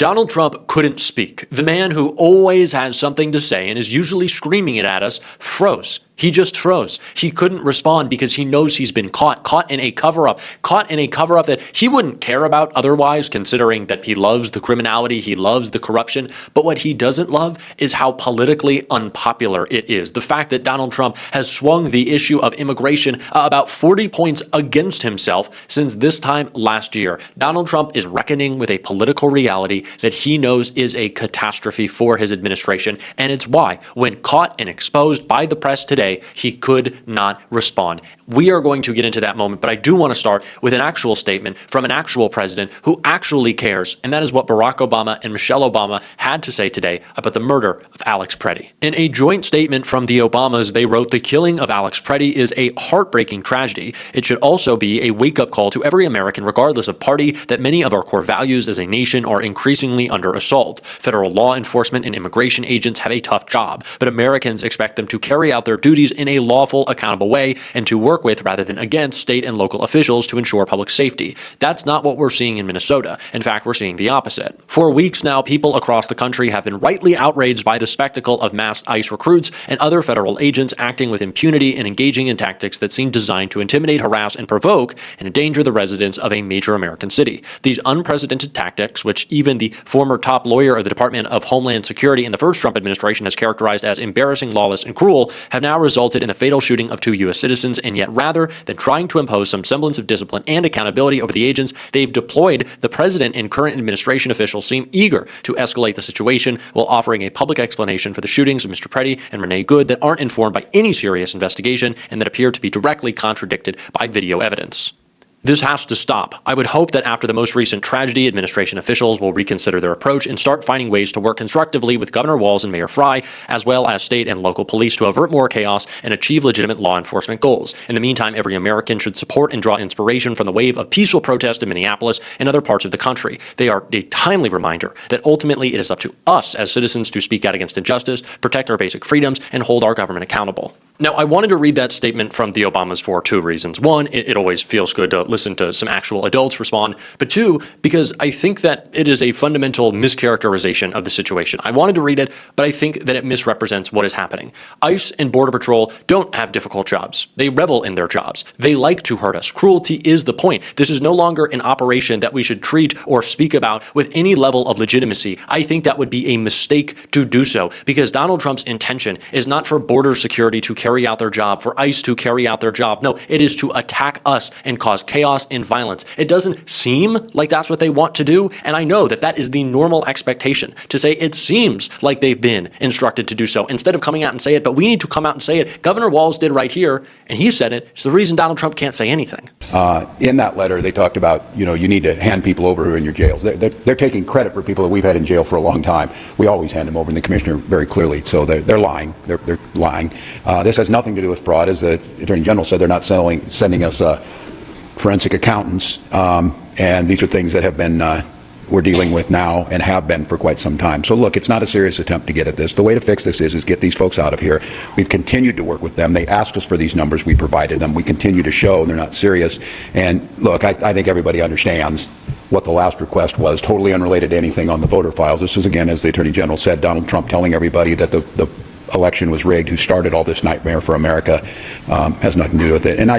Donald Trump couldn't speak. The man who always has something to say and is usually screaming it at us froze. He just froze. He couldn't respond because he knows he's been caught in a cover-up that he wouldn't care about otherwise, considering that he loves the criminality, he loves the corruption. But what he doesn't love is how politically unpopular it is. The fact that Donald Trump has swung the issue of immigration about 40 points against himself since this time last year. Donald Trump is reckoning with a political reality that he knows is a catastrophe for his administration. And it's why, when caught and exposed by the press today, he could not respond. We are going to get into that moment, but I do want to start with an actual statement from an actual president who actually cares, and that is what Barack Obama and Michelle Obama had to say today about the murder of Alex Preddy. In a joint statement from the Obamas, they wrote, "The killing of Alex Preddy is a heartbreaking tragedy. It should also be a wake-up call to every American, regardless of party, that many of our core values as a nation are increasingly under assault. Federal law enforcement and immigration agents have a tough job, but Americans expect them to carry out their duties in a lawful, accountable way and to work with rather than against state and local officials to ensure public safety. That's not what we're seeing in Minnesota. In fact, we're seeing the opposite. For weeks now, people across the country have been rightly outraged by the spectacle of masked ICE recruits and other federal agents acting with impunity and engaging in tactics that seem designed to intimidate, harass, and provoke and endanger the residents of a major American city. These unprecedented tactics, which even the former top lawyer of the Department of Homeland Security in the first Trump administration has characterized as embarrassing, lawless, and cruel, have now resulted in the fatal shooting of 2 U.S. citizens, and yet rather than trying to impose some semblance of discipline and accountability over the agents they've deployed, the president and current administration officials seem eager to escalate the situation while offering a public explanation for the shootings of Mr. Preddy and Renee Good that aren't informed by any serious investigation and that appear to be directly contradicted by video evidence. This has to stop. I would hope that after the most recent tragedy, administration officials will reconsider their approach and start finding ways to work constructively with Governor Walz and Mayor Frey, as well as state and local police, to avert more chaos and achieve legitimate law enforcement goals. In the meantime, every American should support and draw inspiration from the wave of peaceful protest in Minneapolis and other parts of the country. They are a timely reminder that ultimately it is up to us as citizens to speak out against injustice, protect our basic freedoms, and hold our government accountable. Now, I wanted to read that statement from the Obamas for 2 reasons. One, it always feels good to listen to some actual adults respond. But 2, because I think that it is a fundamental mischaracterization of the situation. I wanted to read it, but I think that it misrepresents what is happening. ICE and Border Patrol don't have difficult jobs. They revel in their jobs. They like to hurt us. Cruelty is the point. This is no longer an operation that we should treat or speak about with any level of legitimacy. I think that would be a mistake to do so, because Donald Trump's intention is not for border security to carry out their job, for ICE to carry out their job. No, it is to attack us and cause chaos and violence. It doesn't seem like that's what they want to do, and I know that that is the normal expectation, to say it seems like they've been instructed to do so, instead of coming out and say it. But we need to come out and say it. Governor Walz did right here, and he said it. It's the reason Donald Trump can't say anything. In that letter, they talked about, you need to hand people over who are in your jails. They're taking credit for people that we've had in jail for a long time. We always hand them over, and the commissioner very clearly. So they're lying. They're lying. This has nothing to do with fraud. As the Attorney General said, they're not sending us forensic accountants, and these are things that have been we're dealing with now and have been for quite some time. So look, it's not a serious attempt to get at this. The way to fix this is get these folks out of here. We've continued to work with them. They asked us for these numbers. We provided them. We continue to show they're not serious. And look, I think everybody understands what the last request was, totally unrelated to anything on the voter files. This is, again, as the Attorney General said, Donald Trump telling everybody that the election was rigged, who started all this nightmare for America, has nothing to do with it. And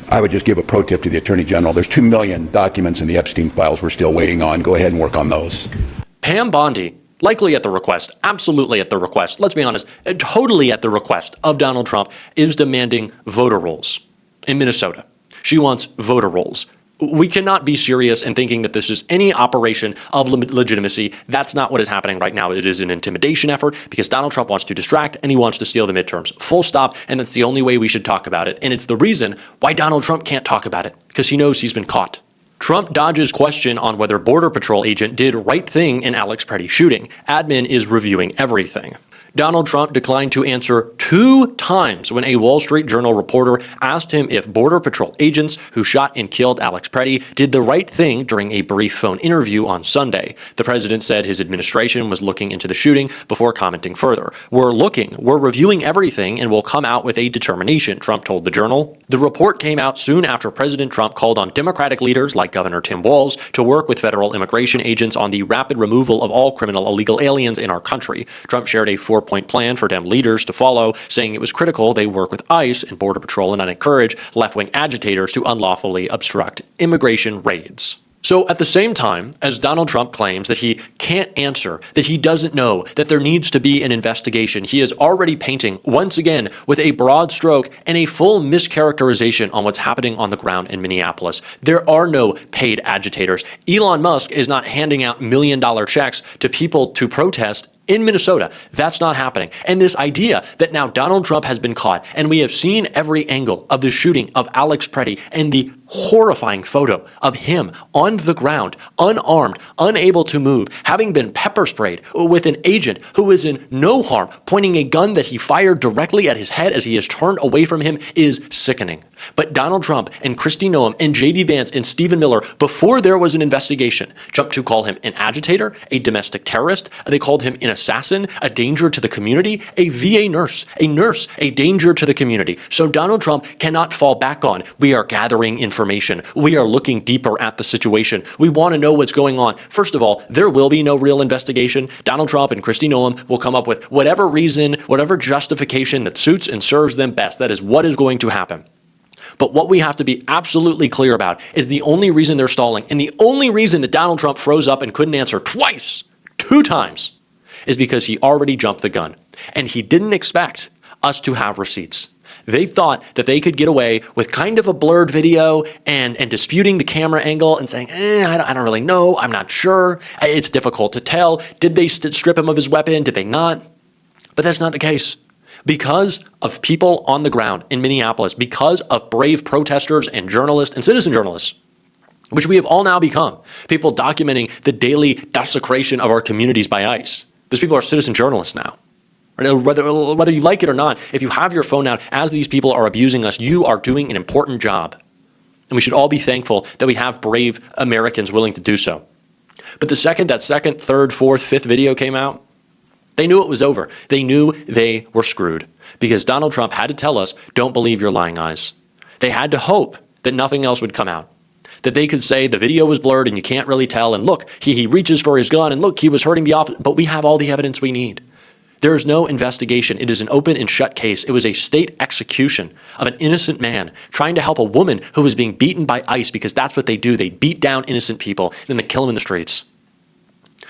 I would just give a pro tip to the Attorney General. There's 2 million documents in the Epstein files we're still waiting on. Go ahead and work on those. Pam Bondi, likely at the request, absolutely at the request, let's be honest, totally at the request of Donald Trump, is demanding voter rolls in Minnesota. She wants voter rolls. We cannot be serious in thinking that this is any operation of legitimacy. That's not what is happening right now. It is an intimidation effort because Donald Trump wants to distract and he wants to steal the midterms. Full stop. And that's the only way we should talk about it. And it's the reason why Donald Trump can't talk about it, because he knows he's been caught. Trump dodges question on whether Border Patrol agent did right thing in Alex Preddy shooting. Admin is reviewing everything. Donald Trump declined to answer 2 times when a Wall Street Journal reporter asked him if Border Patrol agents who shot and killed Alex Preddy did the right thing during a brief phone interview on Sunday. The president said his administration was looking into the shooting before commenting further. We're reviewing everything, and we'll come out with a determination, Trump told the Journal. The report came out soon after President Trump called on Democratic leaders like Governor Tim Walz to work with federal immigration agents on the rapid removal of all criminal illegal aliens in our country. Trump shared a 4-point plan for Dem leaders to follow, saying it was critical they work with ICE and Border Patrol and not encourage left-wing agitators to unlawfully obstruct immigration raids. So at the same time as Donald Trump claims that he can't answer, that he doesn't know, that there needs to be an investigation, he is already painting, once again, with a broad stroke and a full mischaracterization on what's happening on the ground in Minneapolis. There are no paid agitators. Elon Musk is not handing out million-dollar checks to people to protest in Minnesota. That's not happening. And this idea that now Donald Trump has been caught, and we have seen every angle of the shooting of Alex Preddy and the horrifying photo of him on the ground, unarmed, unable to move, having been pepper sprayed with an agent who is in no harm, pointing a gun that he fired directly at his head as he is turned away from him, is sickening. But Donald Trump and Kristi Noem and J.D. Vance and Stephen Miller, before there was an investigation, jumped to call him an agitator, a domestic terrorist. They called him an assassin, a danger to the community, a VA nurse, a danger to the community. So Donald Trump cannot fall back on, we are gathering information. We are looking deeper at the situation. We want to know what's going on. First of all, there will be no real investigation. Donald Trump and Kristi Noem will come up with whatever reason, whatever justification that suits and serves them best. That is what is going to happen. But what we have to be absolutely clear about is the only reason they're stalling, and the only reason that Donald Trump froze up and couldn't answer 2 times, is because he already jumped the gun. And he didn't expect us to have receipts. They thought that they could get away with kind of a blurred video and disputing the camera angle and saying, I don't really know, I'm not sure, it's difficult to tell. Did they strip him of his weapon? Did they not? But that's not the case. Because of people on the ground in Minneapolis, because of brave protesters and journalists and citizen journalists, which we have all now become, people documenting the daily desecration of our communities by ICE. Those people are citizen journalists now. Whether you like it or not, if you have your phone out as these people are abusing us, you are doing an important job. And we should all be thankful that we have brave Americans willing to do so. But the second that second, third, fourth, fifth video came out, they knew it was over. They knew they were screwed because Donald Trump had to tell us, don't believe your lying eyes. They had to hope that nothing else would come out, that they could say the video was blurred and you can't really tell. And look, he reaches for his gun and look, he was hurting the officer, but we have all the evidence we need. There is no investigation. It is an open and shut case. It was a state execution of an innocent man trying to help a woman who was being beaten by ICE because that's what they do. They beat down innocent people and then they kill them in the streets.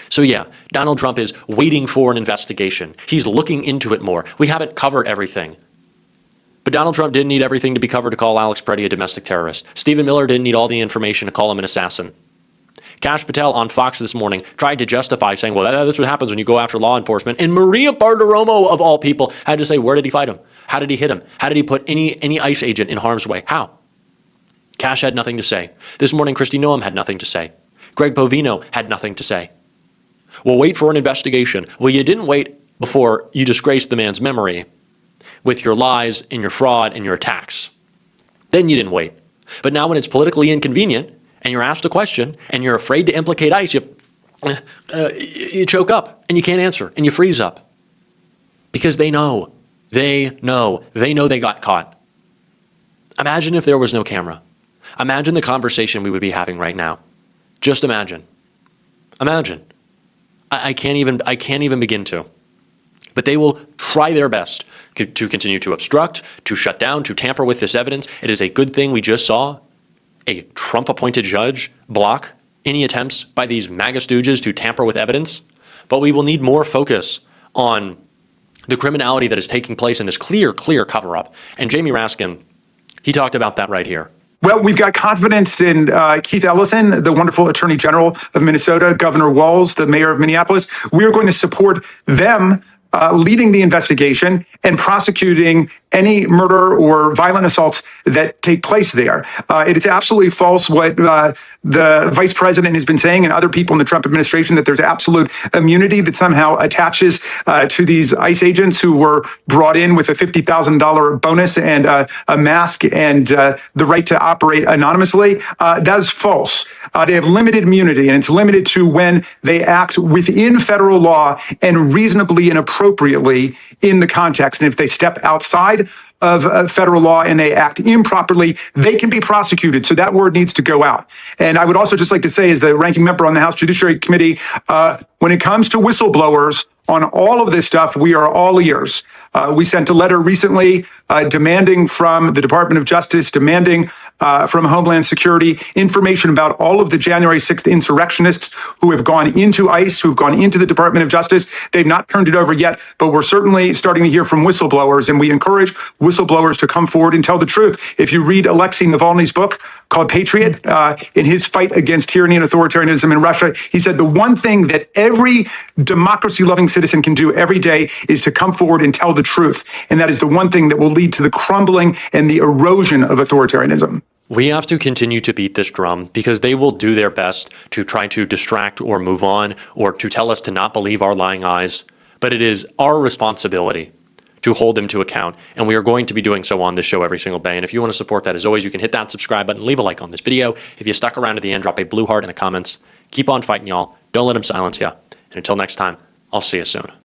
So yeah, Donald Trump is waiting for an investigation. He's looking into it more. We haven't covered everything. But Donald Trump didn't need everything to be covered to call Alex Preddy a domestic terrorist. Stephen Miller didn't need all the information to call him an assassin. Kash Patel on Fox this morning tried to justify saying, well, that's what happens when you go after law enforcement. And Maria Bartiromo, of all people, had to say, where did he fight him? How did he hit him? How did he put any ICE agent in harm's way? How? Kash had nothing to say. This morning, Kristi Noem had nothing to say. Greg Bovino had nothing to say. We'll wait for an investigation. Well, you didn't wait before you disgraced the man's memory with your lies and your fraud and your attacks. Then you didn't wait. But now when it's politically inconvenient and you're asked a question and you're afraid to implicate ICE, you choke up and you can't answer and you freeze up. Because they know they got caught. Imagine if there was no camera. Imagine the conversation we would be having right now. Just imagine. Imagine. I can't even begin to. But they will try their best to continue to obstruct, to shut down, to tamper with this evidence. It is a good thing we just saw a Trump-appointed judge block any attempts by these MAGA stooges to tamper with evidence. But we will need more focus on the criminality that is taking place in this clear cover-up. And Jamie Raskin, he talked about that right here. Well, we've got confidence in Keith Ellison, the wonderful Attorney General of Minnesota, Governor Walz, the mayor of Minneapolis. We are going to support them leading the investigation and prosecuting any murder or violent assaults that take place there. It is absolutely false what the vice president has been saying and other people in the Trump administration, that there's absolute immunity that somehow attaches to these ICE agents who were brought in with a $50,000 bonus and a mask and the right to operate anonymously. That is false. They have limited immunity, and it's limited to when they act within federal law and reasonably and appropriately in the context. And if they step outside of federal law and they act improperly, they can be prosecuted. So that word needs to go out. And I would also just like to say, as the ranking member on the House Judiciary Committee, when it comes to whistleblowers, on all of this stuff, we are all ears. We sent a letter recently demanding from the Department of Justice, demanding from Homeland Security information about all of the January 6th insurrectionists who have gone into ICE, who've gone into the Department of Justice. They've not turned it over yet, but we're certainly starting to hear from whistleblowers, and we encourage whistleblowers to come forward and tell the truth. If you read Alexei Navalny's book called Patriot, in his fight against tyranny and authoritarianism in Russia, he said the one thing that every democracy-loving citizen can do every day is to come forward and tell the truth. And that is the one thing that will lead to the crumbling and the erosion of authoritarianism. We have to continue to beat this drum because they will do their best to try to distract or move on or to tell us to not believe our lying eyes. But it is our responsibility to hold them to account. And we are going to be doing so on this show every single day. And if you want to support that, as always, you can hit that subscribe button, leave a like on this video. If you stuck around to the end, drop a blue heart in the comments. Keep on fighting, y'all. Don't let them silence you. And until next time, I'll see you soon.